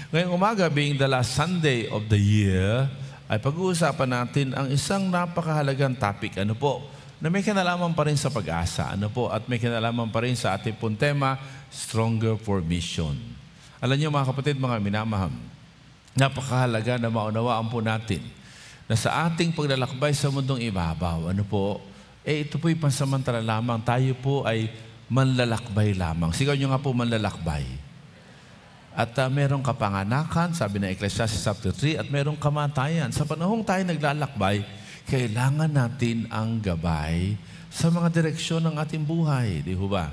Ngayong umaga, being the last Sunday of the year, ay pag-uusapan natin ang isang napakahalagang topic. Ano po? Na may kinalaman pa rin sa pag-asa. Ano po? At may kinalaman pa rin sa ating pong tema, Stronger for Mission. Alam niyo mga kapatid, mga minamahal, napakahalaga na maunawaan po natin na sa ating paglalakbay sa mundong ibabaw, ano po, ito po'y pansamantala lamang. Tayo po ay manlalakbay lamang. Sigaw niyo nga po, manlalakbay. At merong kapanganakan, sabi ng Ecclesiastes chapter 3, at merong kamatayan. Sa panahong tayo naglalakbay, kailangan natin ang gabay sa mga direksyon ng ating buhay. Di ba?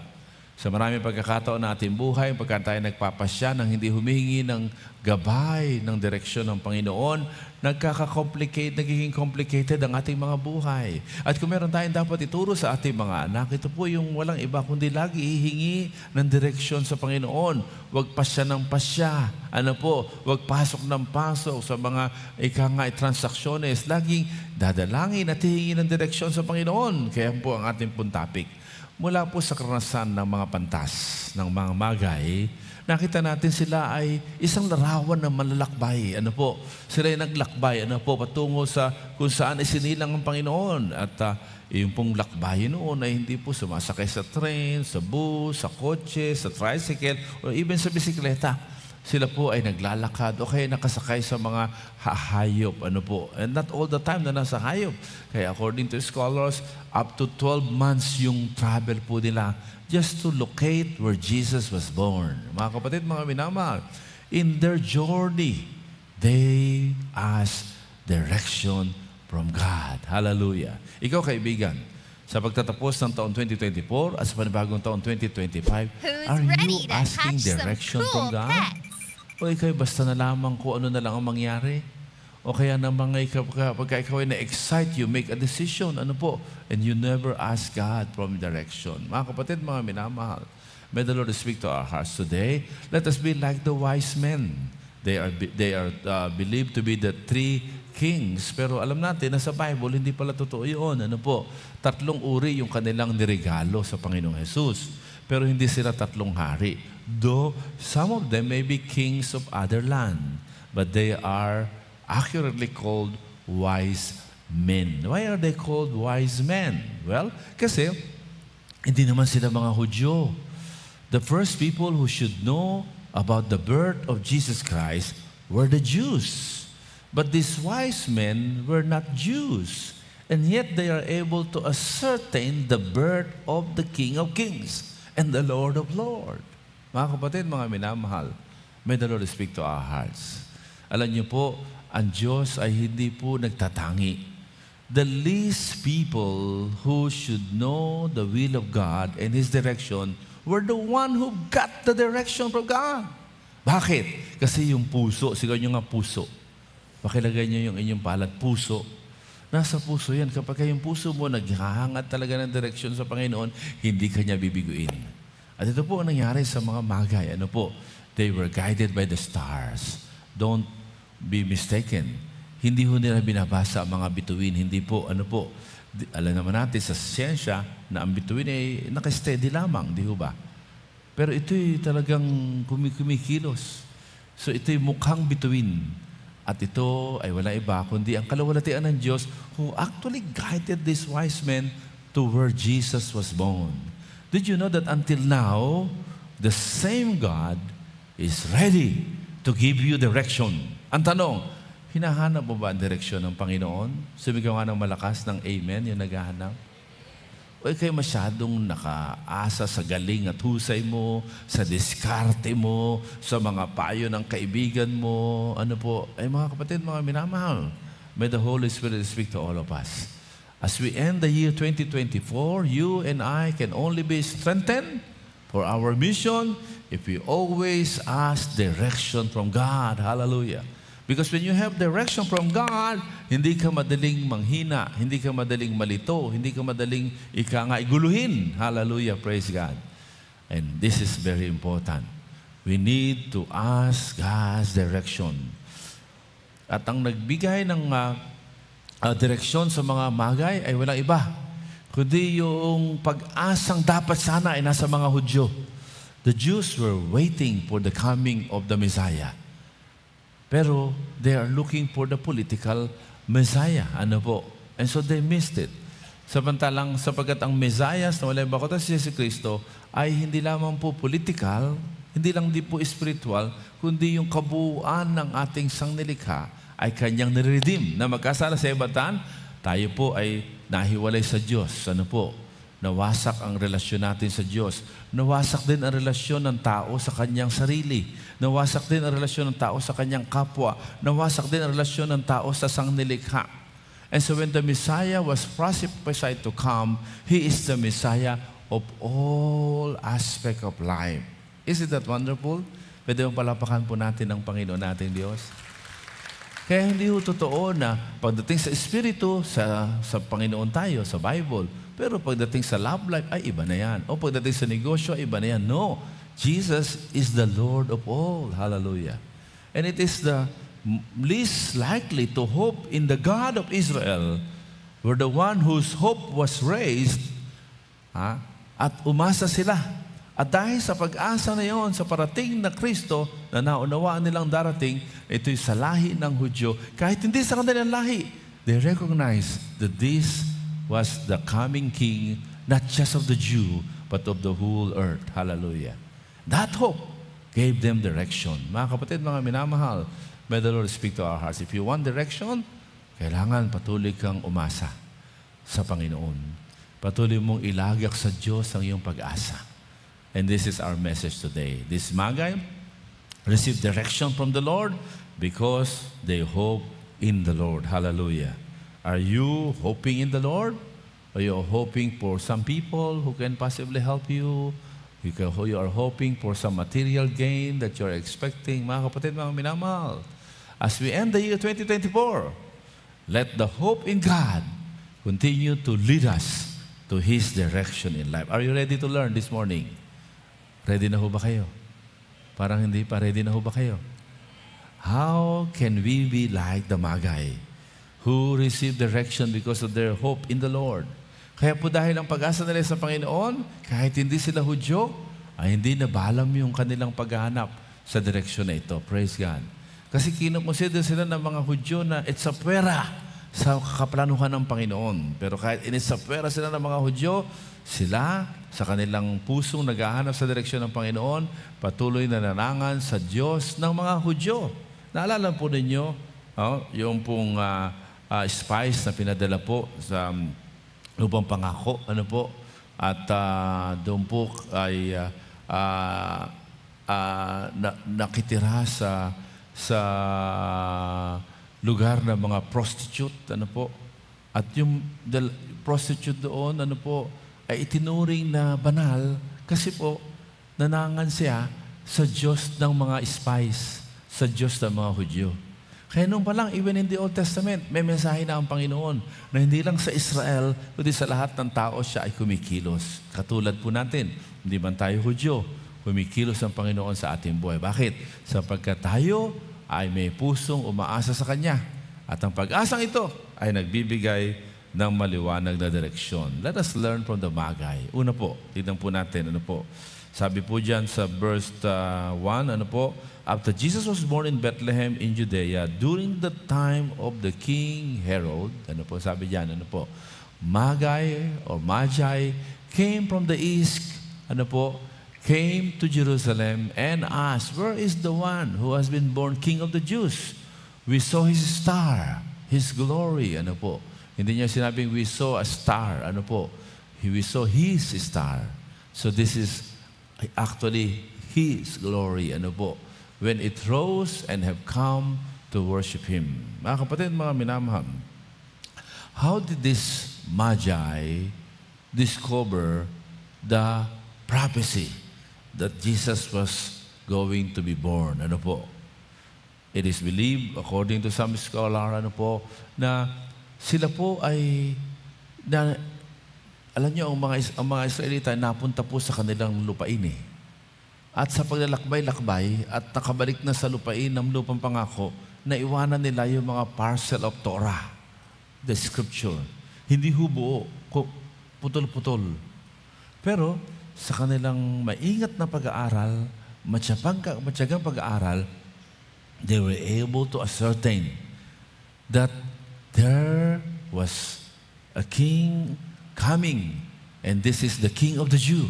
Sa maraming pagkakataon na ating buhay, pagka tayo nagpapasya nang hindi humihingi ng gabay ng direksyon ng Panginoon, nagiging complicated ang ating mga buhay. At kung meron tayong dapat ituro sa ating mga anak, ito po yung walang iba kundi lagi hihingi ng direksyon sa Panginoon. Huwag pasya ng pasya. Ano po? Huwag pasok ng pasok sa mga transaksyones. Laging dadalangin at hihingi ng direksyon sa Panginoon. Kaya po ang ating pong topic. Mula po sa karanasan ng mga pantas, ng mga magay, nakita natin sila ay isang larawan ng malalakbay. Ano po? Sila ay naglakbay. Ano po? Patungo sa kung saan isinilang ang Panginoon. At yung pong lakbayin noon ay hindi po sumasakay sa train, sa bus, sa kotse, sa tricycle, o even sa bisikleta. Sila po ay naglalakad o kaya nakasakay sa mga hayop. Ano po? And not all the time na nasa hayop. Kaya according to scholars, up to 12 months yung travel po nila just to locate where Jesus was born. Mga kapatid, mga minamahal, in their journey, they ask direction from God. Hallelujah. Ikaw, kaibigan, sa pagtatapos ng taon 2024 at sa panibagong taon 2025, are you asking direction from God? O ikaw basta na lamang kung ano na lang ang mangyari? O kaya naman pagka ikaw ay na-excite, you make a decision, ano po? And you never ask God from direction. Mga kapatid, mga minamahal, may the Lord speak to our hearts today. Let us be like the wise men. They are believed to be the 3 kings. Pero alam natin na sa Bible, hindi pala totoo yun. Ano po? 3 uri yung kanilang niregalo sa Panginoong Jesus. Pero hindi sila 3 hari. Though some of them may be kings of other land, but they are accurately called wise men. Why are they called wise men? Well, kasi hindi naman sila mga Hudyo. The first people who should know about the birth of Jesus Christ were the Jews. But these wise men were not Jews. And yet they are able to ascertain the birth of the King of Kings and the Lord of Lords. Mga kapatid, mga minamahal, may the Lord speak to our hearts. Alam niyo po, ang Diyos ay hindi po nagtatangi. The least people who should know the will of God and His direction were the one who got the direction from God. Bakit? Kasi yung puso, sigaw niyo nga puso. Pakilagay niyo yung inyong palad, puso. Nasa puso yan. Kapag yung puso mo naghahangad talaga ng direksyon sa Panginoon, hindi ka niya bibiguin. At ito po ang nangyari sa mga magay. Ano po? They were guided by the stars. Don't be mistaken. Hindi ho nila binabasa ang mga bituin. Hindi po. Ano po? Alam naman natin sa siyensya na ang bituin ay nakasteady lamang. Di ho ba? Pero ito'y talagang kumikilos. So ito'y mukhang bituin. At ito ay wala iba kundi ang kalawalatian ng Diyos who actually guided these wise men to where Jesus was born. Did you know that until now, the same God is ready to give you direction? Ang tanong, hinahanap mo ba ang direksyon ng Panginoon? Sumigaw nga ng malakas ng amen, yung naghahanap. O kayo masyadong nakaasa sa galing at husay mo, sa diskarte mo, sa mga payo ng kaibigan mo. Ano po? Ay mga kapatid, mga minamahal, may the Holy Spirit speak to all of us. As we end the year 2024, you and I can only be strengthened for our mission if we always ask direction from God. Hallelujah. Because when you have direction from God, hindi ka madaling manghina, hindi ka madaling malito, hindi ka madaling iguluhin. Hallelujah. Praise God. And this is very important. We need to ask God's direction. At ang nagbigay ng direksyon sa mga magay ay walang iba, kundi yung pag-asang dapat sana ay nasa mga Hudyo. The Jews were waiting for the coming of the Messiah. Pero they are looking for the political Messiah. Ano po? And so they missed it. Samantalang sapagkat ang Messiah na walay bakota si Yesu Cristo ay hindi lamang po political, hindi lang di po spiritual, kundi yung kabuuan ng ating sangnilikha ay kanyang niredeem na magkasala sa ibatan, tayo po ay nahiwalay sa Diyos. Ano po? Nawasak ang relasyon natin sa Diyos. Nawasak din ang relasyon ng tao sa kanyang sarili. Nawasak din ang relasyon ng tao sa kanyang kapwa. Nawasak din ang relasyon ng tao sa sangnilikha. And so when the Messiah was prophesied to come, He is the Messiah of all aspect of life. Isn't that wonderful? Pwede mong palapakan po natin ang Panginoon nating Diyos. Kaya hindi ho totoo na pagdating sa Espiritu, sa Panginoon tayo, sa Bible, pero pagdating sa love life, ay iba na yan. O pagdating sa negosyo, ay iba na yan. No. Jesus is the Lord of all. Hallelujah. And it is the least likely to hope in the God of Israel, were the one whose hope was raised, at umasa sila. At dahil sa pag-asa na yon, sa parating na Kristo, na naunawaan nilang darating, ito'y sa lahi ng Hudyo. Kahit hindi sa kanilang lahi, they recognize that this was the coming King, not just of the Jew, but of the whole earth. Hallelujah. That hope gave them direction. Mga kapatid, mga minamahal, may the Lord speak to our hearts. If you want direction, kailangan patuloy kang umasa sa Panginoon. Patuloy mong ilagak sa Diyos ang iyong pag-asa. And this is our message today. This Magi received direction from the Lord because they hope in the Lord. Hallelujah. Are you hoping in the Lord? Are you hoping for some people who can possibly help you? You are hoping for some material gain that you're expecting. Mga kapatid, mga minamahal, as we end the year 2024, let the hope in God continue to lead us to His direction in life. Are you ready to learn this morning? Ready na ho ba kayo? Parang hindi pa. Ready na ho ba kayo? How can we be like the Magi who received direction because of their hope in the Lord? Kaya po dahil ang pag-asa nila sa Panginoon, kahit hindi sila Hudyo, ay hindi nabalam yung kanilang paghahanap sa direksyon na ito. Praise God. Kasi kinukonsider sila ng mga Hudyo na it's a pwera sa kaplanuhan ng Panginoon. Pero kahit inisapwera sila ng mga Hudyo, sila sa kanilang pusong naghahanap sa direksyon ng Panginoon, patuloy na nanangan sa Diyos ng mga Hudyo. Naalala po ninyo, yung pong spice na pinadala po sa lupang pangako, ano po, at doon po ay nakitira sa lugar ng mga prostitute, ano po, at yung prostitute doon, ano po, ay itinuring na banal kasi po nanangan siya sa Diyos ng mga spies, sa Diyos ng mga Hudyo. Kaya nung pa lang, even in the Old Testament, may mensahe na ang Panginoon na hindi lang sa Israel, kundi sa lahat ng tao siya ay kumikilos. Katulad po natin, hindi man tayo Hudyo, kumikilos ang Panginoon sa ating buhay. Bakit? Sapagkat tayo ay may pusong umaasa sa Kanya. At ang pag-asang ito ay nagbibigay ng maliwanag na direksyon. Let us learn from the Magi. Una po, tignan po natin, ano po. Sabi po dyan sa verse 1, ano po, after Jesus was born in Bethlehem in Judea, during the time of the King Herod, ano po, sabi dyan, ano po, Magi came from the east, ano po, came to Jerusalem and asked, where is the one who has been born King of the Jews? We saw His star, His glory, ano po. Hindi niya sinabing we saw a star, ano po. We saw His star. So this is actually His glory, ano po. When it rose and have come to worship Him. Mga kapatid, mga minamahal, how did this Magi discover the prophecy that Jesus was going to be born? Ano po? It is believed, according to some scholar, ano po, na sila po ay, alam niyo, ang mga Israelita napunta po sa kanilang lupain eh. At sa paglalakbay-lakbay at nakabalik na sa lupain ng lupang pangako, naiwanan nila yung mga parcel of Torah, the scripture. Hindi hubuo, putol-putol. Pero sa kanilang maingat na pag-aaral, matyagang pag-aaral, they were able to ascertain that there was a king coming, and this is the King of the Jew.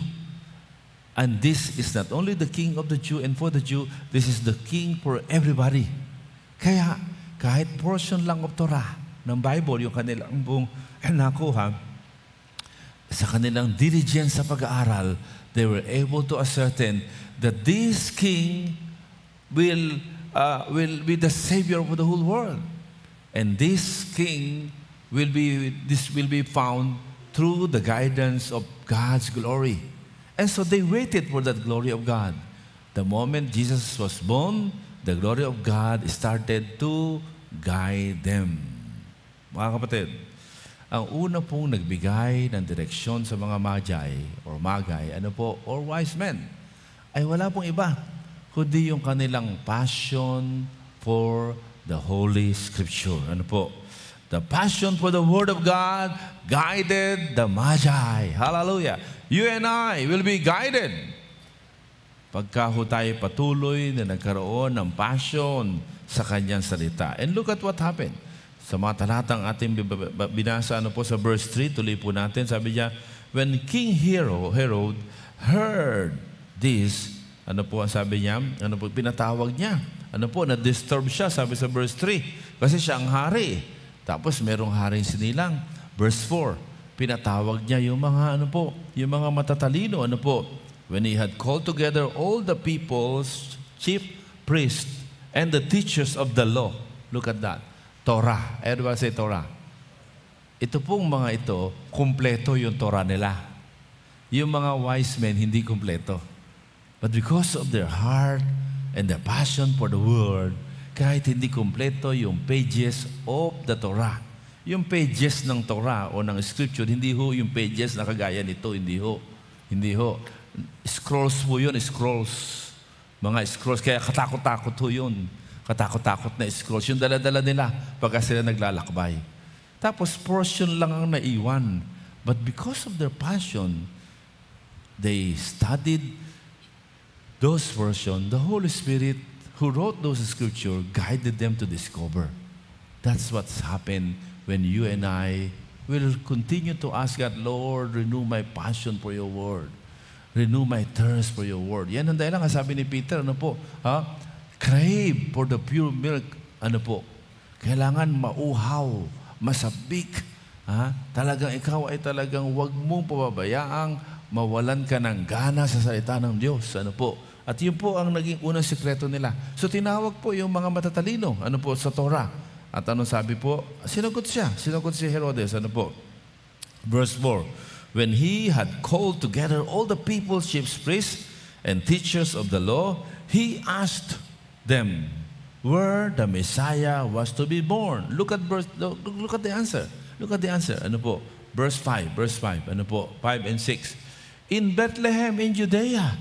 And this is not only the King of the Jew and for the Jew, this is the King for everybody. Kaya, kahit portion lang of Torah ng Bible, yung kanilang buong nakuha, sa kanilang diligence sa pag-aaral, they were able to ascertain that this King will be the Savior of the whole world. And this King will be found through the guidance of God's glory. And so they waited for that glory of God. The moment Jesus was born, the glory of God started to guide them. Mga kapatid, ang una pong nagbigay ng direksyon sa mga magi or magay, or wise men, ay wala pong iba, kundi yung kanilang passion for the Holy Scripture. The passion for the Word of God guided the Magi. Hallelujah. You and I will be guided. Pagka ho tayo patuloy na nagkaroon ng passion sa Kanyang salita. And look at what happened. Sa mga talatang ating binasa sa verse 3, tuloy po natin, sabi niya, when King Herod heard this, ang sabi niya, pinatawag niya. Na-disturb siya, sabi sa verse 3, kasi siya ang hari. Tapos merong haring sinilang. Verse 4, pinatawag niya yung mga yung mga matatalino. When he had called together all the people's chief priests and the teachers of the law. Look at that. Torah. Everybody say Torah. Ito pong mga ito, kumpleto yung Torah nila. Yung mga wise men, hindi kumpleto. But because of their heart and their passion for the word, kahit hindi kumpleto yung pages of the Torah. Yung pages ng Torah o ng Scripture, hindi ho yung pages na kagaya nito, hindi ho. Hindi ho. Scrolls po yun, scrolls. Mga scrolls, kaya katakot-takot ho yun. Katakot-takot na scrolls. Yung dala-dala nila pagka sila naglalakbay. Tapos portion lang ang naiwan. But because of their passion, they studied those portions. The Holy Spirit who wrote those scriptures guided them to discover. That's what's happened when you and I will continue to ask God, Lord, renew my passion for your word. Renew my thirst for your word. Yan ang dahilan, sabi ni Peter, crave for the pure milk. Kailangan mauhaw, masabik. Talagang ikaw ay talagang wag mong pababayaang mawalan ka ng gana sa salita ng Diyos. At yun po ang naging unang sikreto nila. So tinawag po yung mga matatalino, sa Torah. At anong sabi po? Sinagot si Herodes, Verse 4, when he had called together all the people's chief priests and teachers of the law, he asked them where the Messiah was to be born. Look at the answer. Look at the answer. Verse 5, 5 and 6. In Bethlehem in Judea,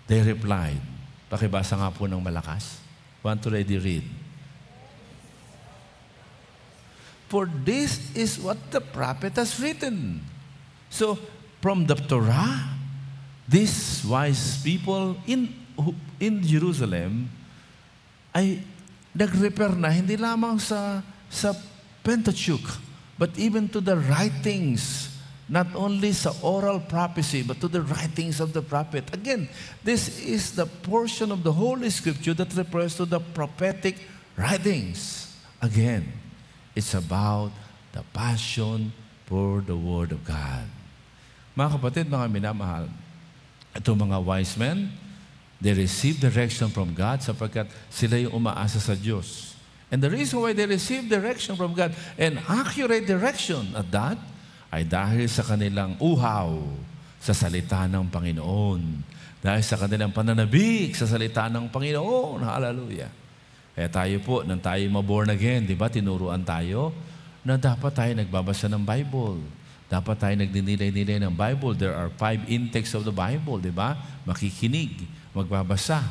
they replied. Pakibasa nga po ng malakas. Want to ready read? For this is what the prophet has written. So, from the Torah, these wise people in Jerusalem ay nag-repair na hindi lamang sa Pentateuch, but even to the writings. Not only sa oral prophecy, but to the writings of the prophet. Again, this is the portion of the Holy Scripture that refers to the prophetic writings. Again, it's about the passion for the Word of God. Mga kapatid, mga minamahal, itong mga wise men, they received direction from God sapagkat sila yung umaasa sa Diyos. And the reason why they received direction from God, and accurate direction at that, ay dahil sa kanilang uhaw sa salita ng Panginoon. Dahil sa kanilang pananabik sa salita ng Panginoon. Hallelujah. Kaya tayo po, nang tayo ma-born again, di ba, tinuruan tayo na dapat tayo nagbabasa ng Bible. Dapat tayo nagdinilay-nilay ng Bible. There are 5 intakes of the Bible, di ba? Makikinig, magbabasa,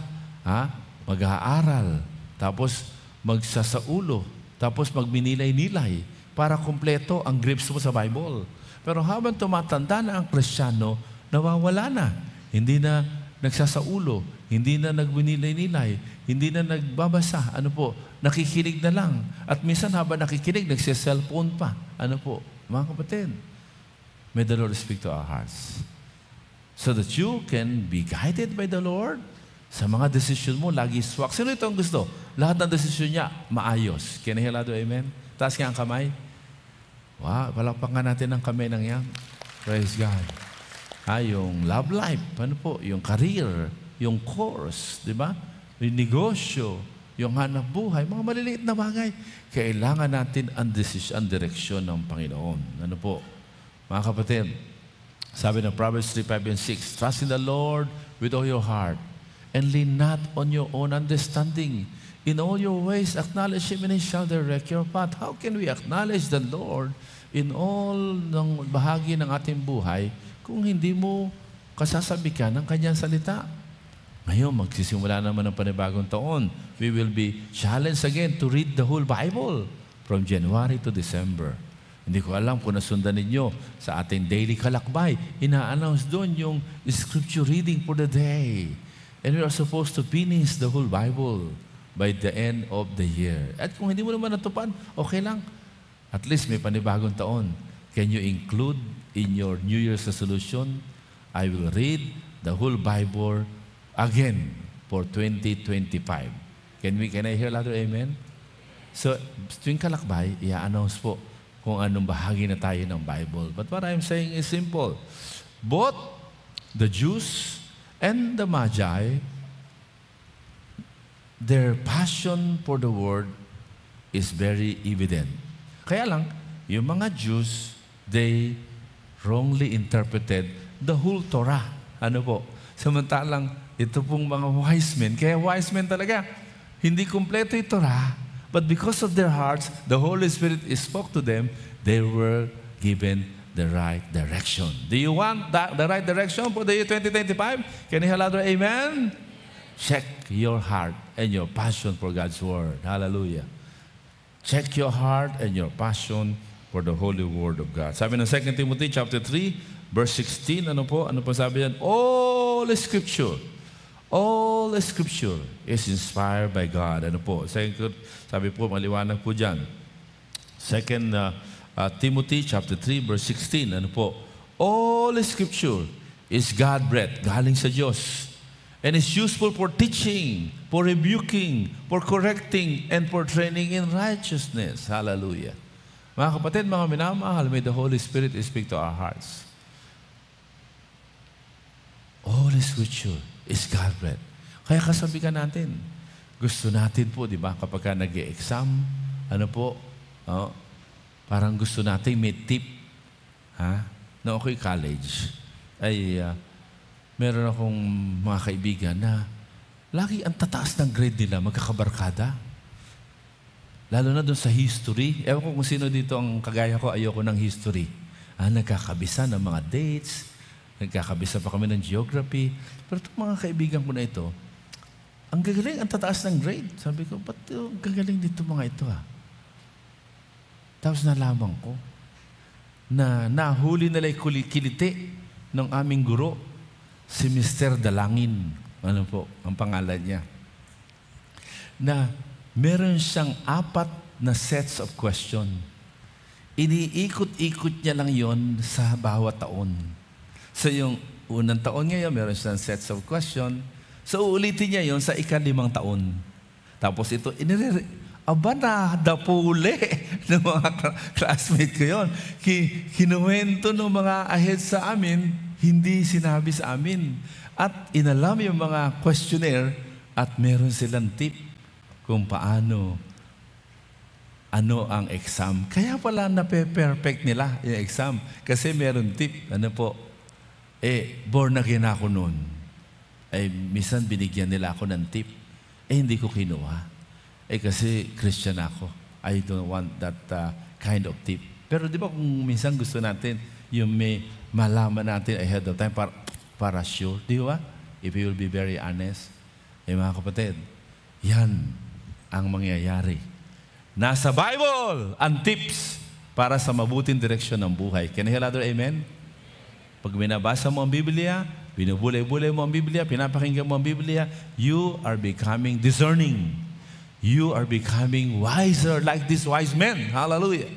mag-aaral, tapos magsasaulo, tapos magminilay-nilay para kumpleto ang grips mo sa Bible. Pero habang tumatanda na ang Kristiyano, nawawala na. Hindi na nagsasaulo, hindi na nagminilay-nilay, hindi na nagbabasa. Ano po? Nakikinig na lang. At minsan habang nakikinig, nagsiselfone pa. Ano po? Mga kapatid, may the Lord speak to our hearts. So that you can be guided by the Lord. Sa mga desisyon mo, lagi swak. Sino ito ang gusto? Lahat ng desisyon niya, maayos. Can I hear loud, amen? Taas nga ang kamay. Wow, palakpakan natin ang kamay ng yan. Praise God. Yung love life, ano po? Yung career, yung course, di ba? Yung negosyo, yung hanap buhay, mga maliliit na bagay. Kailangan natin ang direksyon ng Panginoon. Ano po? Mga kapatid, sabi ng Proverbs 3:5-6, trust in the Lord with all your heart and lean not on your own understanding. In all your ways, acknowledge Him and He shall direct your path. How can we acknowledge the Lord in all ng bahagi ng ating buhay kung hindi mo kasasabikan ng Kanyang salita? Ngayon, magsisimula naman ng panibagong taon. We will be challenged again to read the whole Bible from January to December. Hindi ko alam kung nasundan ninyo sa ating daily kalakbay. Ina-announce doon yung scripture reading for the day. And we are supposed to finish the whole Bible by the end of the year. At kung hindi mo naman natupad, okay lang. At least may panibagong taon. Can you include in your New Year's resolution, I will read the whole Bible again for 2025. Can I hear louder amen? So, tuwing kalakbay, i-announce po kung anong bahagi na tayo ng Bible. But what I'm saying is simple. Both the Jews and the Magi, their passion for the Word is very evident. Kaya lang, yung mga Jews, they wrongly interpreted the whole Torah. Ano po? Samantalang, ito pong mga wise men, kaya wise men talaga, hindi kumpleto yung Torah, but because of their hearts, the Holy Spirit spoke to them, they were given the right direction. Do you want the right direction for the year 2025? Can you hear louder? Amen? Check your heart and your passion for God's Word. Hallelujah. Check your heart and your passion for the Holy Word of God. Sabi ng 2 Timothy chapter 3, verse 16, ano po sabi yan? All Scripture is inspired by God. Ano po? Sabi po, maliwanag po dyan. 2 Timothy chapter 3, verse 16, ano po? All Scripture is God-breathed, galing sa Diyos. And is useful for teaching, for rebuking, for correcting, and for training in righteousness. Hallelujah. Mga kapatid, mga minamahal, may the Holy Spirit speak to our hearts. All Scripture is God-breathed. Kaya kasabihan natin, gusto natin po, di ba, kapag nag-e-exam, ano po, parang gusto natin may tip, na ako'y college, ay meron akong mga kaibigan na lagi ang tataas ng grade nila, magkakabarkada. Lalo na doon sa history. Ewan ko kung sino dito ang kagaya ko, ayoko ng history. Nagkakabisa ng mga dates, nagkakabisa pa kami ng geography. Pero itong mga kaibigan ko na ito, ang gagaling, ang tataas ng grade. Sabi ko, ba't ang gagaling dito mga ito Tapos nalaman ko na nahuli nila kiliti ng aming guro, si Mr. Dalangin. Ano po ang pangalan niya? Na meron siyang 4 na sets of question. Iniikot-ikot niya lang yon sa bawat taon. So yung unang taon ngayon, meron siyang sets of question. So uulitin niya yon sa ika-5 taon. Tapos ito, na dapuli ng mga classmate ko yun. Kinuwento ng mga ahead sa amin, hindi sinabi sa amin. At inalam yung mga questionnaire at meron silang tip kung paano, ano ang exam. Kaya pala nape-perfect nila yung exam. Kasi meron tip. Ano po? Born again ako noon. Minsan binigyan nila ako ng tip. Hindi ko kinuha. Kasi Christian ako. I don't want that kind of tip. Pero di ba kung minsan gusto natin yung may malaman natin ahead of time para sure. Di ba? If you will be very honest. Mga kapatid, yan ang mangyayari. Nasa Bible ang tips para sa mabuting direksyon ng buhay. Can I hear louder amen? Pag binabasa mo ang Biblia, binubulay-bulay mo ang Biblia, pinapakinggan mo ang Biblia, you are becoming discerning. You are becoming wiser like these wise men. Hallelujah.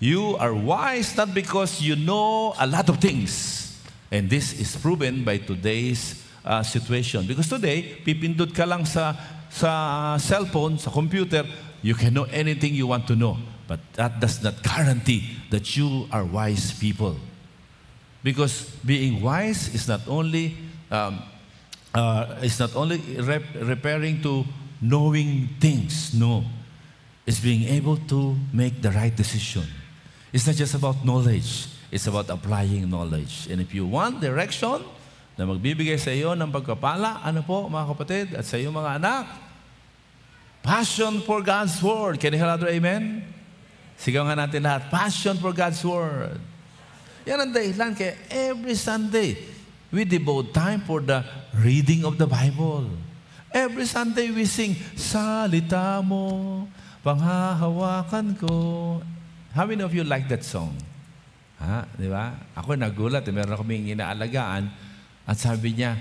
You are wise not because you know a lot of things. And this is proven by today's situation. Because today, pipindot ka lang sa cellphone, sa computer, you can know anything you want to know. But that does not guarantee that you are wise people. Because being wise is not only referring to knowing things. No. It's being able to make the right decision. It's not just about knowledge. It's about applying knowledge. And if you want direction na magbibigay sa iyo ng pagpapala, ano po mga kapatid at sa iyo mga anak? Passion for God's Word. Can you hear another amen? Sigaw nga natin lahat, passion for God's Word. Yan ang dahilan kaya every Sunday, we devote time for the reading of the Bible. Every Sunday we sing, salita mo, panghahawakan ko. How many of you like that song? Ha? Di ba? Ako nagulat, meron kaming inaalagaan at sabi niya,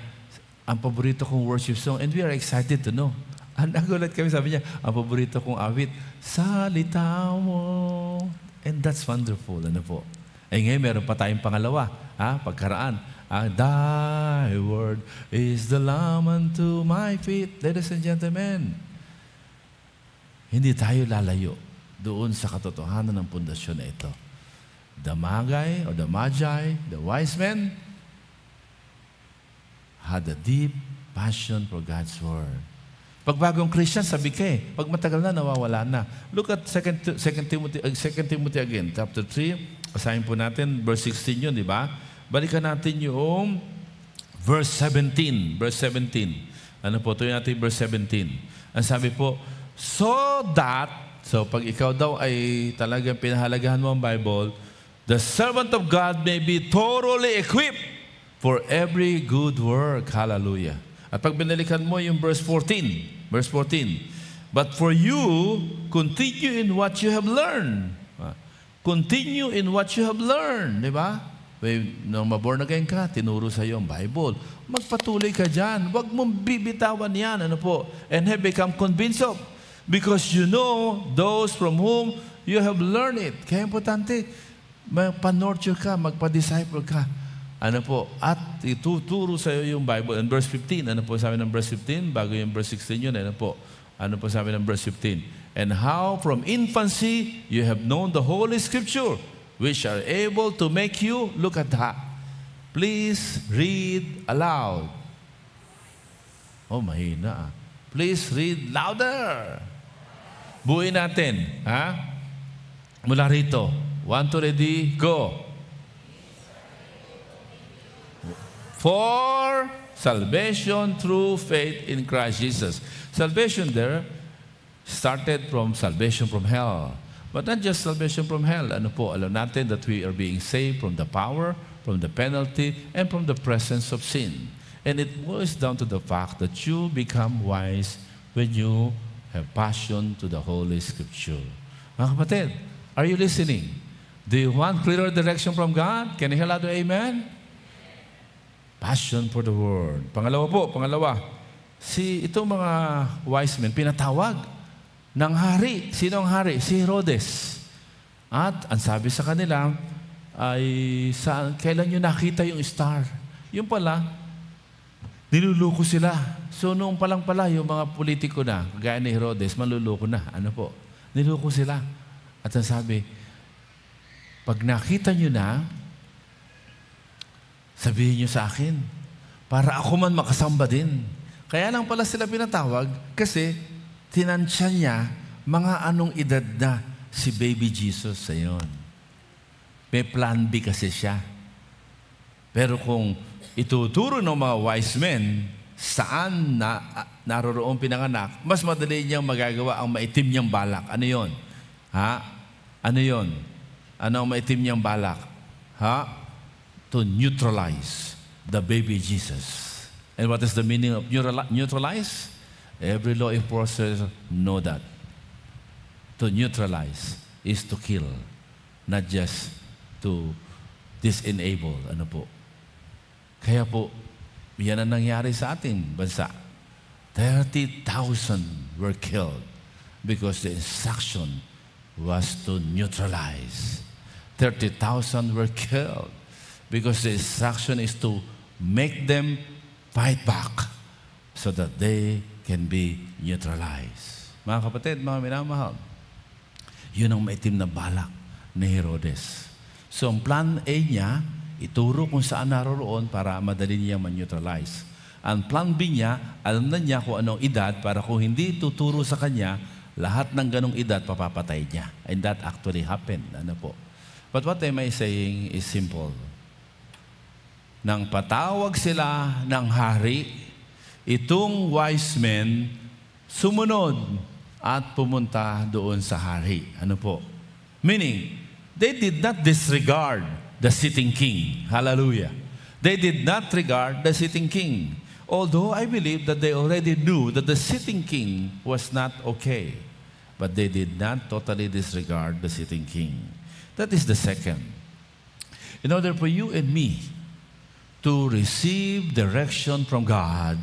ang paborito kong worship song, and we are excited to know. Nagulat kami, sabi niya, ang paborito kong awit, salita mo. And that's wonderful. Ano po? Eh ngayon, meron pa tayong pangalawa. Pagkaraan. Thy word is the lamp unto my feet. Ladies and gentlemen, hindi tayo lalayo doon sa katotohanan ng pundasyon na ito. The Magi or the Magi, the wise men, had a deep passion for God's Word. Pag bagong Christian, sabi ka pag matagal na, nawawala na. Look at 2 Timothy again, chapter 3. Asahin po natin, verse 16 yun, di ba? Balikan natin yung verse 17. Verse 17. Ano po? Ito natin verse 17. Ang sabi po, so pag ikaw daw ay talagang pinahalagahan mo ang Bible, the servant of God may be thoroughly equipped for every good work. Hallelujah. At pag binalikan mo yung verse 14, but for you, continue in what you have learned. Continue in what you have learned. Di ba? Nung maborn again ka, tinuro sa iyo ang Bible. Magpatuloy ka dyan. Huwag mong bibitawan yan. Ano po? And have become convinced of. Because you know those from whom you have learned it. Kaya importante, magpa-nurture ka, magpa-disciple ka. Ano po? At ituturo sa iyo yung Bible. In verse 15, ano po sabi ng verse 15? Bago yung verse 16 yun, ano po? Ano po sabi ng verse 15? And how from infancy you have known the Holy Scripture, which are able to make you, look at that. Please read aloud. Oh, mahina. Please read louder. Buuin natin. Mula rito. 1, 2, ready, go. For salvation through faith in Christ Jesus. Salvation there started from salvation from hell. But not just salvation from hell. Ano po, alam natin that we are being saved from the power, from the penalty, and from the presence of sin. And it boils down to the fact that you become wise when you have passion to the Holy Scripture. Mga kapatid, are you listening? Do you want clearer direction from God? Can you hear loud amen? Passion for the Word. Pangalawa. Itong mga wise men, pinatawag ng hari. Sino ang hari? Si Herodes. At ang sabi sa kanila, kailan nyo nakita yung star? Yung pala, niluluko sila. So noong palang pala, yung mga politiko na, gaya ni Herodes, manluluko na. Ano po? Niluluko sila. At ang sabi, pag nakita nyo na, sabihin nyo sa akin, para ako man makasamba din. Kaya lang pala sila pinatawag kasi tinansya niya mga anong edad na si baby Jesus sa yon. May plan B kasi siya. Pero kung ituturo ng mga wise men saan naroroong pinanganak, mas madali niyang magagawa ang maitim niyang balak. Ano yon? Ano yon? Ano ang maitim niyang balak? To neutralize the baby Jesus. And what is the meaning of neutralize? Every law enforcer know that. To neutralize is to kill, not just to disenable. Ano po? Kaya po, Yan ang nangyari sa ating bansa. 30,000 were killed because the instruction was to neutralize. 30,000 were killed because the instruction is to make them fight back so that they can be neutralized. Mga kapatid, mga minamahal, yun ang maitim na balak ni Herodes. So ang plan A niya, ituro kung saan naroroon para madali niya man-neutralize. Ang plan B niya, alam na niya kung anong edad para kung hindi tuturo sa kanya, lahat ng ganong edad papapatay niya. And that actually happened. Ano po? But what am I saying is simple. Nang patawag sila ng hari, itong wise men sumunod at pumunta doon sa hari. Ano po? Meaning, they did not disregard the sitting king. Hallelujah. They did not regard the sitting king. Although I believe that they already knew that the sitting king was not okay. But they did not totally disregard the sitting king. That is the second. In order for you and me to receive direction from God,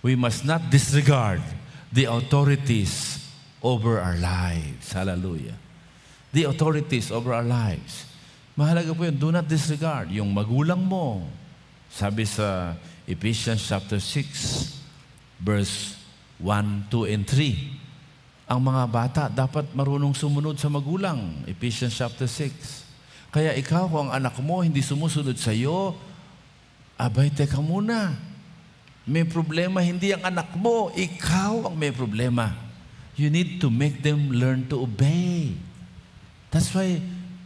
we must not disregard the authorities over our lives. Hallelujah. The authorities over our lives. Mahalaga po yun, do not disregard. Yung magulang mo, sabi sa Ephesians chapter 6, verse 1, 2, and 3, ang mga bata dapat marunong sumunod sa magulang. Ephesians chapter 6. Kaya ikaw, kung ang anak mo hindi sumusunod sa iyo, abay, teka muna. May problema, hindi ang anak mo. Ikaw ang may problema. You need to make them learn to obey. That's why,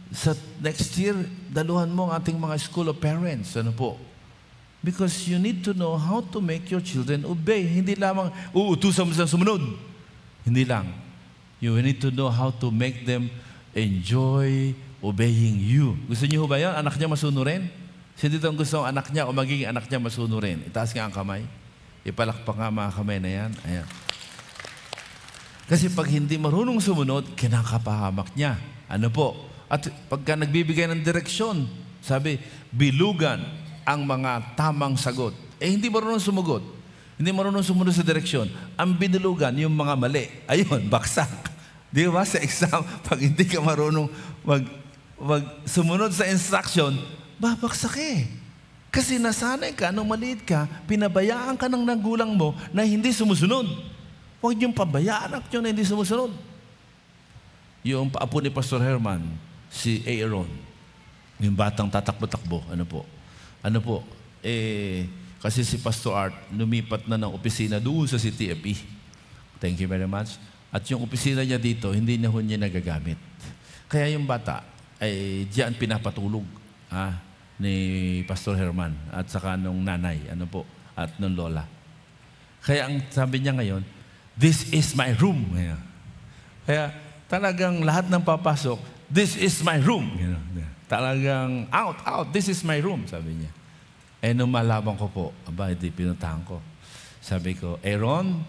sa next year, daluhan mo ang ating mga school of parents. Ano po? Because you need to know how to make your children obey. Hindi lamang, uutusan mo silang sumunod. Hindi lang. You need to know how to make them enjoy obeying you. Gusto niyo ba yan? Anak niya masunurin? Sino dito ang gusto ang anak niya o magiging anak niya masunurin? Itaas nga ang kamay. Ipalakpak nga mga kamay na yan. Ayan. Kasi pag hindi marunong sumunod, kinakapahamak niya. Ano po? At pagka nagbibigay ng direksyon, sabi, bilugan ang mga tamang sagot. Hindi marunong sumugot. Hindi marunong sumunod sa direksyon. Ang binulugan, yung mga mali. Ayun, baksak. Di ba? Sa exam, pag hindi ka marunong sumunod sa instruction, babaksak eh. Kasi nasanay ka, nung maliit ka, pinabayaan ka ng nagulang mo na hindi sumusunod. Huwag niyong pabayaan ang na hindi sumusunod. Yung apo ni Pastor Herman, si Aaron, yung batang tatakbo-takbo, ano po, kasi si Pastor Art, lumipat na ng opisina doon sa CTFE. Thank you very much. At yung opisina niya dito, hindi na niya nagagamit. Kaya yung bata, ay diyan pinapatulog ni Pastor Herman at saka nung nanay, at nung lola. Kaya ang sabi niya ngayon, this is my room. Kaya talagang lahat ng papasok, this is my room. Talagang out, this is my room, sabi niya. Nung malaman ko po, hindi pinuntahan ko. Sabi ko, Aaron,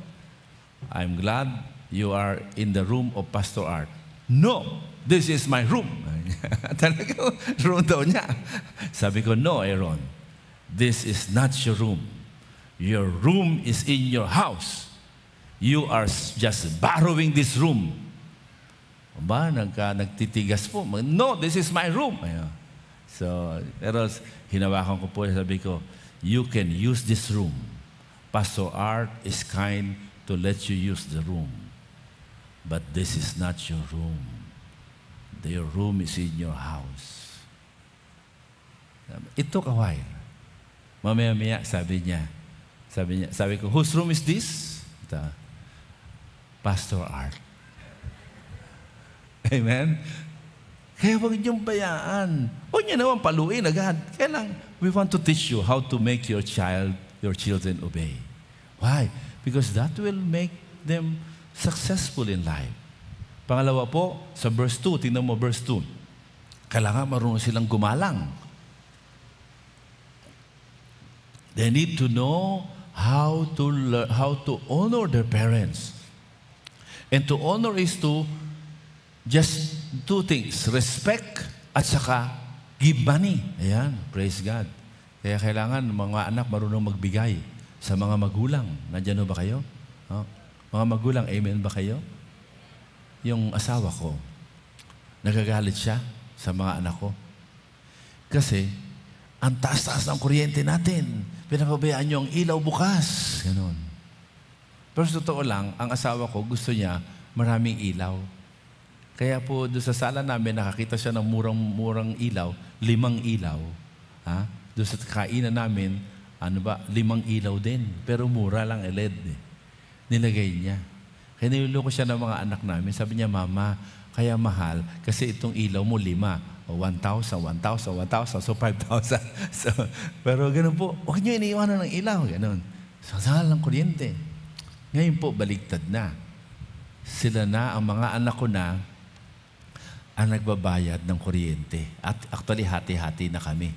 I'm glad you are in the room of Pastor Art. No, this is my room. Talagang room daw niya. Sabi ko, no, Aaron, this is not your room. Your room is in your house. You are just borrowing this room. Nagtitigas po. No, this is my room. So, pero hinawakan ko po, sabi ko, you can use this room. Pastor Art is kind to let you use the room. But this is not your room. Your room is in your house. It took a while. Mamaya-maya, sabi ko, whose room is this? Pastor Art. Amen? Kaya huwag niyong bayaan. Huwag niyo naman paluin agad. We want to teach you how to make your children obey. Why? Because that will make them successful in life. Pangalawa po, sa verse 2, tingnan mo verse 2. Kailangan marunong silang gumalang. They need to know how to honor their parents. And to honor is to just two things, respect at saka give money. Ayan, praise God. Kaya kailangan mga anak marunong magbigay sa mga magulang. Nandiyan ba kayo? Mga magulang, amen ba kayo? Yung asawa ko, nagagalit siya sa mga anak ko. Kasi, ang taas-taas ng kuryente natin. Pinapabayaan niyo ang ilaw bukas. Ganon. Pero sa totoo lang, ang asawa ko gusto niya maraming ilaw. Kaya po doon sa sala namin, nakakita siya ng murang ilaw, 5 ilaw. Doon sa kainan namin, 5 ilaw din. Pero mura lang, LED. Nilagay niya. Kaya niluloko siya ng mga anak namin. Sabi niya, Mama, kaya mahal kasi itong ilaw mo 5. O 1,000, 1,000, 1,000, so 5,000. Pero ganun po, huwag niyo iniiwanan ng ilaw. Ganun. Sasahal ng kuryente. Ngayon po, baligtad na. Sila na, ang mga anak ko na, ang nagbabayad ng kuryente. At actually, hati-hati na kami.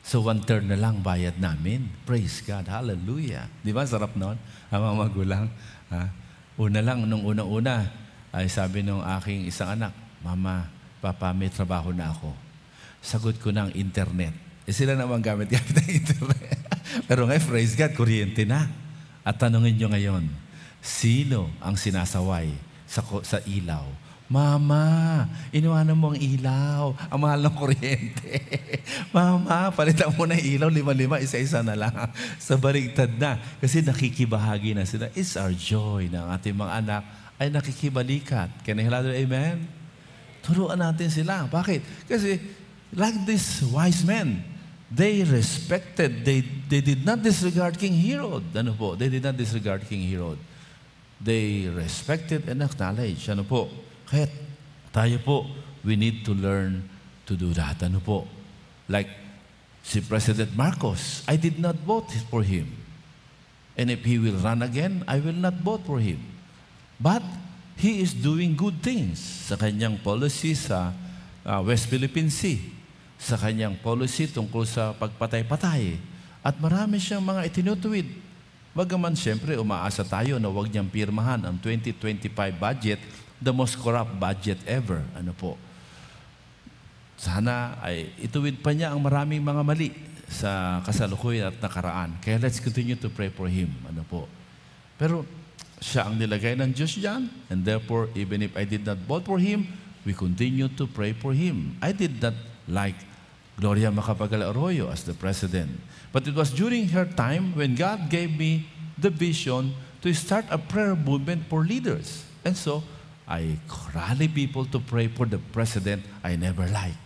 So, 1/3 na lang bayad namin. Praise God. Hallelujah. Di ba? Sarap noon. Ang mga magulang. Una lang, nung una-una, ay sabi nung aking isang anak, Mama, Papa, may trabaho na ako. Sagot ko ng internet. Sila naman gamit ng internet. Pero ngayon, praise God, kuryente na. At tanungin nyo ngayon, sino ang sinasaway sa ilaw? Mama, iniwanan mo ang ilaw. Ang mahal ng kuryente. Mama, palitan mo na ilaw, 5-5, isa-isa na lang. Sa baligtad na. Kasi nakikibahagi na sila. It's our joy na ang ating mga anak ay nakikibalikat. Can I hear amen? Turuan natin sila. Bakit? Kasi like these wise men, they respected, they did not disregard King Herod. Ano po? They did not disregard King Herod. They respected and acknowledged. Ano po? Kaya tayo po, we need to learn to do that. Ano po? Like si President Marcos, I did not vote for him. And if he will run again, I will not vote for him. But he is doing good things sa kanyang policy sa West Philippine Sea, sa kanyang policy tungkol sa pagpatay-patay. At marami siyang mga itinutuwid. Bagaman siyempre, umaasa tayo na huwag niyang pirmahan ang 2025 budget, the most corrupt budget ever. Ano po? Sana ay ituwid pa niya ang maraming mga mali sa kasalukuyan at nakaraan. Kaya let's continue to pray for him. Ano po? Pero siya ang nilagay ng Diyos dyan, and therefore, even if I did not vote for him, we continue to pray for him. I did not like Gloria Macapagal Arroyo as the president. But it was during her time when God gave me the vision to start a prayer movement for leaders. And so, I rally people to pray for the president I never liked.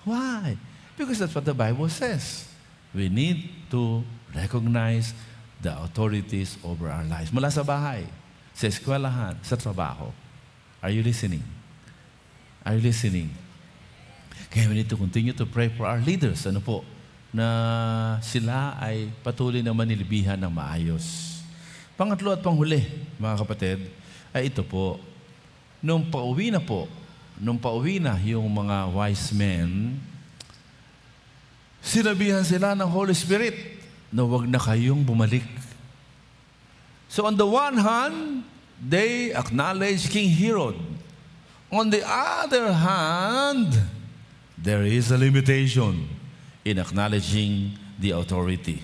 Why? Because that's what the Bible says. We need to recognize the authorities over our lives. Mula sa bahay, sa eskwelahan, sa trabaho. Are you listening? Are you listening? Kaya we need to continue to pray for our leaders. Ano po? Na sila ay patuloy na manilbihan ng maayos. Pangatlo at panghuli, mga kapatid, ay ito po. Nung pauwi na yung mga wise men, sinabihan sila ng Holy Spirit na huwag na kayong bumalik. So on the one hand, they acknowledge King Herod. On the other hand, there is a limitation in acknowledging the authority.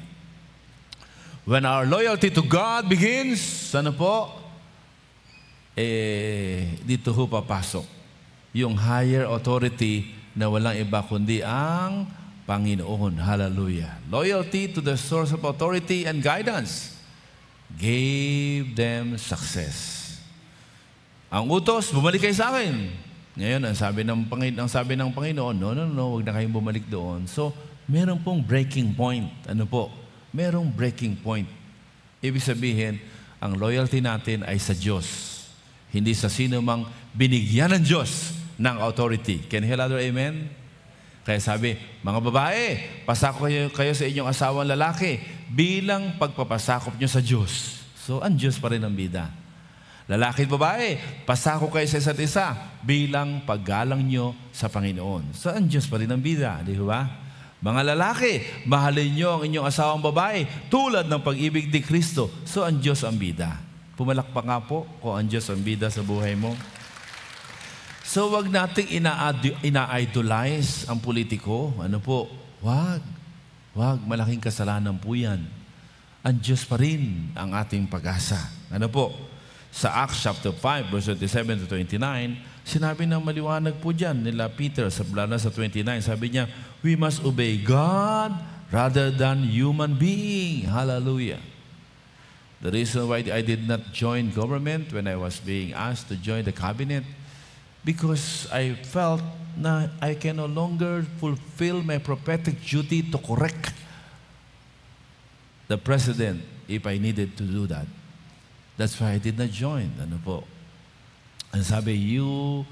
When our loyalty to God begins, ano po? Dito ho papasok yung higher authority na walang iba kundi ang Panginoon. Hallelujah. Loyalty to the source of authority and guidance gave them success. Ang utos, bumalik kayo sa akin. Ngayon, ang sabi ng Panginoon, no, huwag na kayong bumalik doon. So, meron pong breaking point. Ano po? Merong breaking point. Ibig sabihin, ang loyalty natin ay sa Diyos. Hindi sa sino mang binigyan ng Diyos ng authority. Can you hear that? Amen? Kaya sabi, mga babae, pasakop kayo sa inyong asawang lalaki bilang pagpapasakop nyo sa Diyos. So, ang Diyos pa rin ang bida. Lalaki at babae, pasakop kayo sa isa't isa bilang paggalang nyo sa Panginoon. So, ang Diyos pa rin ang bida. Di ba? Mga lalaki, mahalin nyo ang inyong asawang babae tulad ng pag-ibig ni Kristo. So, ang Diyos ang bida. Pumalakpak nga po kung ang Diyos ang bida sa buhay mo. So, wag nating ina-idolize ang politiko. Ano po? Wag. Wag, malaking kasalanan po yan. Ang Diyos pa rin ang ating pag-asa. Ano po? Sa Acts chapter 5, verse 27 to 29, sinabi ng maliwanag po dyan nila Peter sa blana sa 29, sabi niya, we must obey God rather than human being. Hallelujah. The reason why I did not join government when I was being asked to join the cabinet, because I felt na I can no longer fulfill my prophetic duty to correct the president if I needed to do that. That's why I did not join. Ano po? And sabi, you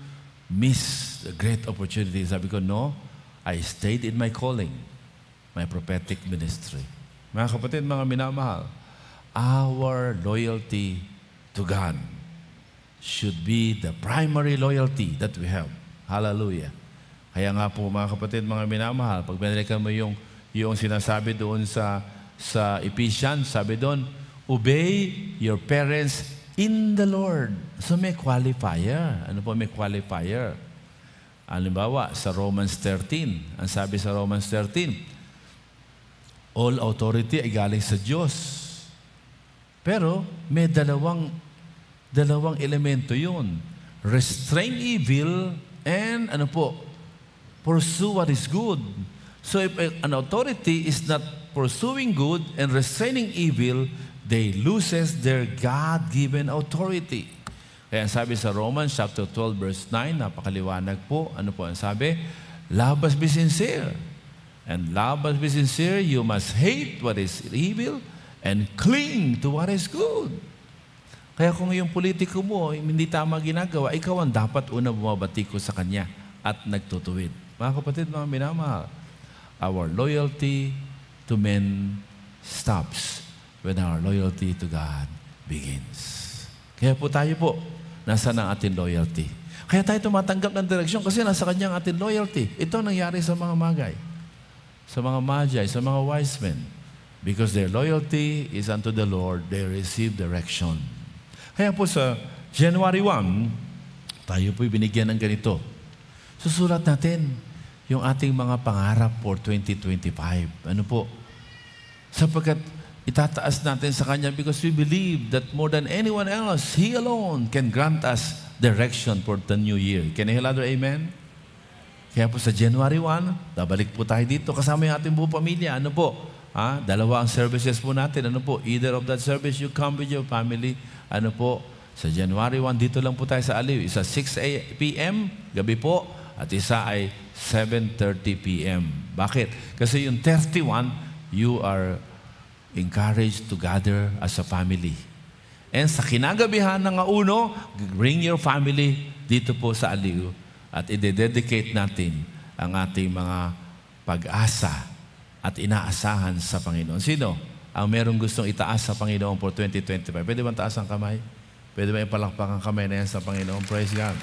miss a great opportunity. Sabi ko, no, I stayed in my calling, my prophetic ministry. Mga kapatid, mga minamahal, our loyalty to God should be the primary loyalty that we have. Hallelujah. Kaya nga po mga kapatid, mga minamahal, pag binalikan mo yung sinasabi doon sa Ephesians, sabi doon, obey your parents in the Lord. So may qualifier. Ano po may qualifier? Halimbawa, sa Romans 13, ang sabi sa Romans 13, all authority ay galing sa Diyos. Pero may dalawang elemento yun. Restrain evil and pursue what is good. So if an authority is not pursuing good and restraining evil, they loses their God-given authority. Kaya sabi sa Romans chapter 12 verse 9, napakaliwanag po. Ano po ang sabi? Love must be sincere. And love must be sincere. You must hate what is evil and cling to what is good. Kaya kung yung politiko mo hindi tama ginagawa, ikaw ang dapat una bumabati ko sa kanya at nagtutuwid. Mga kapatid, mga minamahal, our loyalty to men stops when our loyalty to God begins. Kaya po tayo po, nasa ng ating loyalty. Kaya tayo tumatanggap ng direksyon kasi nasa kanya ang ating loyalty. Ito ang nangyari sa mga magay, sa mga magi, sa mga wise men. Because their loyalty is unto the Lord, they receive direction. Kaya po sa January 1, tayo po'y binigyan ng ganito. Susulat natin yung ating mga pangarap for 2025. Ano po? Sapagkat itataas natin sa Kanya because we believe that more than anyone else, He alone can grant us direction for the new year. Can you hear another amen? Kaya po sa January 1, babalik po tayo dito kasama yung ating buong pamilya. Ano po? Dalawa ang services po natin. Ano po? Either of that service, you come with your family. Ano po? Sa January 1, dito lang po tayo sa Aliw. Isa 6 p.m. gabi po at isa ay 7:30 p.m. Bakit? Kasi yung 31, you are encouraged to gather as a family. And sa kinagabihan ng uno, bring your family dito po sa Aliw at i-dedicate natin ang ating mga pag-asa at inaasahan sa Panginoon. Sino ang merong gustong itaas sa Panginoon for 2025? Pwede ba taas ang kamay? Pwede ba ipalakpak ang kamay na yan sa Panginoon? Praise God.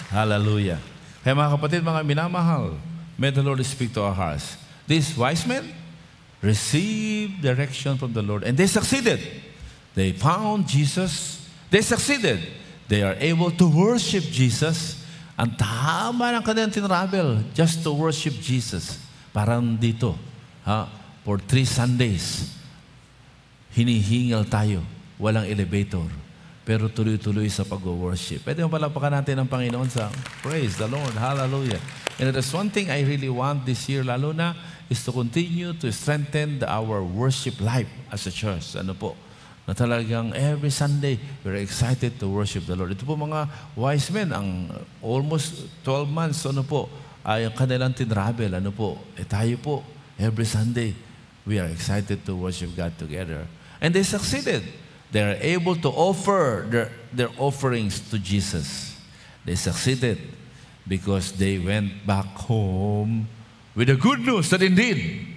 Hallelujah. Kaya mga kapatid, mga minamahal, may the Lord speak to our hearts. These wise men received direction from the Lord and they succeeded. They found Jesus. They succeeded. They are able to worship Jesus. Ang tama ng kanilang tinravel just to worship Jesus. Parang dito, for 3 Sundays, hinihingal tayo, walang elevator, pero tuloy-tuloy sa pag-worship. Pwede mo palapakan natin ang Panginoon sa praise the Lord, hallelujah. And there's one thing I really want this year, lalo na, is to continue to strengthen our worship life as a church. Ano po? Na talagang every Sunday, we're excited to worship the Lord. Ito po mga wise men, ang almost 12 months, ano po, ay ang kanilang tinravel, ano po, tayo po, every Sunday, we are excited to worship God together. And they succeeded. They are able to offer their offerings to Jesus. They succeeded because they went back home with the good news that indeed,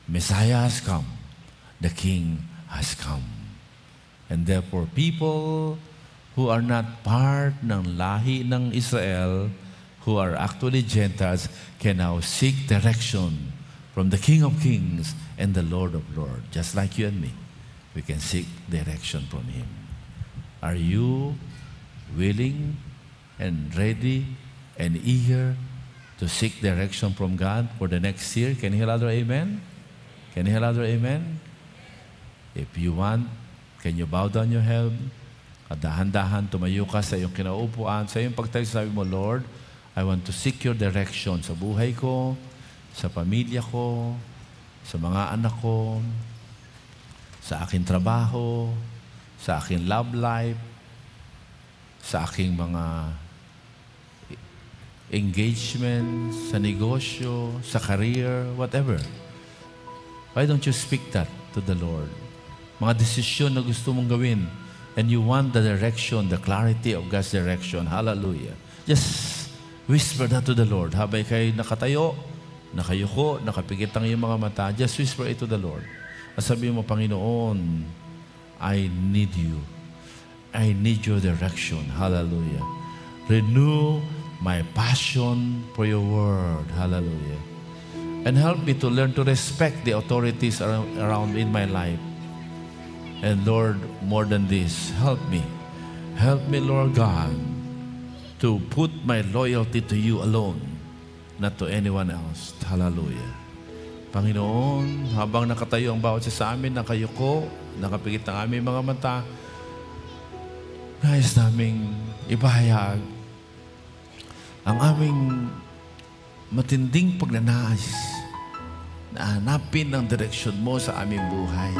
Messiah has come. The King has come. And therefore, people who are not part ng lahi ng Israel, who are actually Gentiles, can now seek direction from the King of Kings and the Lord of Lords. Just like you and me, we can seek direction from Him. Are you willing and ready and eager to seek direction from God for the next year? Can you hear another amen? Can you hear louder, amen? If you want, can you bow down your head? At dahan-dahan, tumayo ka sa iyong kinaupuan. Sa iyong pagtayo, sabi mo, Lord, I want to seek your direction sa buhay ko, sa pamilya ko, sa mga anak ko, sa aking trabaho, sa aking love life, sa aking mga engagement, sa negosyo, sa career, whatever. Why don't you speak that to the Lord? Mga desisyon na gusto mong gawin, and you want the direction, the clarity of God's direction. Hallelujah. Just whisper that to the Lord. Habang kayo nakatayo, nakayuko, nakapikit ang iyong mga mata, just whisper it to the Lord. At sabihin mo, Panginoon, I need you. I need your direction. Hallelujah. Renew my passion for your word. Hallelujah. And help me to learn to respect the authorities around in my life. And Lord, more than this, help me. Help me, Lord God, to put my loyalty to you alone, not to anyone else. Hallelujah. Panginoon, habang nakatayo ang bawat isa sa amin, nakayuko, nakapikit ang aming mga mata, nais naming ipahayag ang aming matinding pagnanais na hanapin ang direksyon mo sa aming buhay.